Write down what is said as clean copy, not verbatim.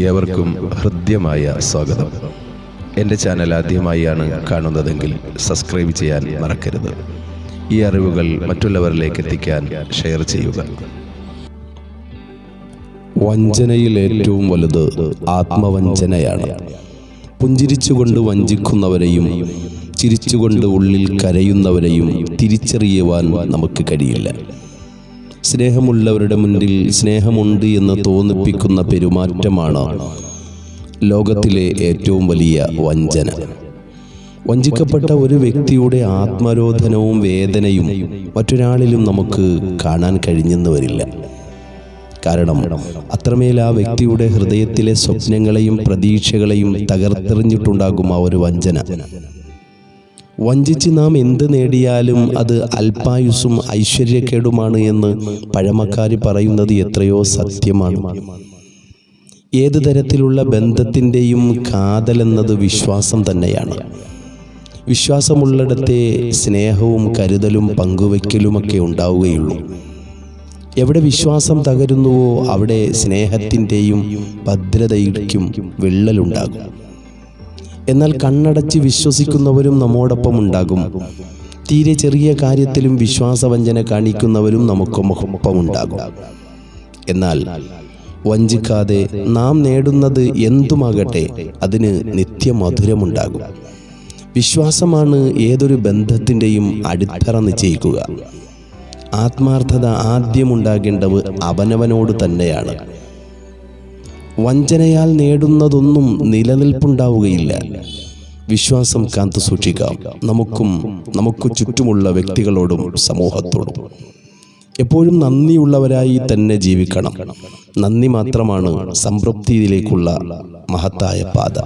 ഏവർക്കും ഹൃദ്യമായ സ്വാഗതം. എൻ്റെ ചാനൽ ആദ്യമായാണ് കാണുന്നതെങ്കിൽ സബ്സ്ക്രൈബ് ചെയ്യാൻ മറക്കരുത്. ഈ അറിവുകൾ മറ്റുള്ളവരിലേക്ക് എത്തിക്കാൻ ഷെയർ ചെയ്യുക. വഞ്ചനയിൽ ഏറ്റവും വലുത് ആത്മവഞ്ചനയാണ്. പുഞ്ചിരിച്ചുകൊണ്ട് വഞ്ചിക്കുന്നവരെയും ചിരിച്ചുകൊണ്ട് ഉള്ളിൽ കരയുന്നവരെയും തിരിച്ചറിയുവാൻ നമുക്ക് കഴിയില്ല. സ്നേഹമുള്ളവരുടെ മുന്നിൽ സ്നേഹമുണ്ട് എന്ന് തോന്നിപ്പിക്കുന്ന പെരുമാറ്റമാണ് ലോകത്തിലെ ഏറ്റവും വലിയ വഞ്ചന. വഞ്ചിക്കപ്പെട്ട ഒരു വ്യക്തിയുടെ ആത്മരോധനവും വേദനയും മറ്റൊരാളിലും നമുക്ക് കാണാൻ കഴിഞ്ഞെന്ന് വരില്ല. കാരണം അത്രമേൽ ആ വ്യക്തിയുടെ ഹൃദയത്തിലെ സ്വപ്നങ്ങളെയും പ്രതീക്ഷകളെയും തകർത്തെറിഞ്ഞിട്ടുണ്ടാകും ആ ഒരു വഞ്ചന. വഞ്ചിച്ച് നാം എന്ത് നേടിയാലും അത് അല്പായുസ്സും ഐശ്വര്യക്കേടുമാണ് എന്ന് പഴമക്കാർ പറയുന്നത് എത്രയോ സത്യമാണ്. ഏത് തരത്തിലുള്ള ബന്ധത്തിൻ്റെയും കാതലെന്നത് വിശ്വാസം തന്നെയാണ്. വിശ്വാസമുള്ളിടത്തെ സ്നേഹവും കരുതലും പങ്കുവയ്ക്കലുമൊക്കെ ഉണ്ടാവുകയുള്ളൂ. എവിടെ വിശ്വാസം തകരുന്നുവോ അവിടെ സ്നേഹത്തിൻ്റെയും ഭദ്രതയ്ക്കും വിള്ളലുണ്ടാകും. എന്നാൽ കണ്ണടച്ച് വിശ്വസിക്കുന്നവരും നമ്മോടൊപ്പം ഉണ്ടാകും. തീരെ ചെറിയ കാര്യത്തിലും വിശ്വാസവഞ്ചന കാണിക്കുന്നവരും നമുക്കൊപ്പം ഉണ്ടാകും. എന്നാൽ വഞ്ചിക്കാതെ നാം നേടുന്നത് എന്തുമാകട്ടെ അതിന് നിത്യമധുരമുണ്ടാകും. വിശ്വാസമാണ് ഏതൊരു ബന്ധത്തിൻ്റെയും അടിത്തറ നിശ്ചയിക്കുക. ആത്മാർത്ഥത ആദ്യമുണ്ടാകേണ്ടത് അവനവനോട് തന്നെയാണ്. വഞ്ചനയാൽ നേടുന്നതൊന്നും നിലനിൽപ്പുണ്ടാവുകയില്ല. വിശ്വാസം കാത്തു സൂക്ഷിക്കാം. നമുക്ക് ചുറ്റുമുള്ള വ്യക്തികളോടും സമൂഹത്തോടും എപ്പോഴും നന്ദിയുള്ളവരായി തന്നെ ജീവിക്കണം. നന്ദി മാത്രമാണ് സംതൃപ്തിയിലേക്കുള്ള മഹത്തായ പാത.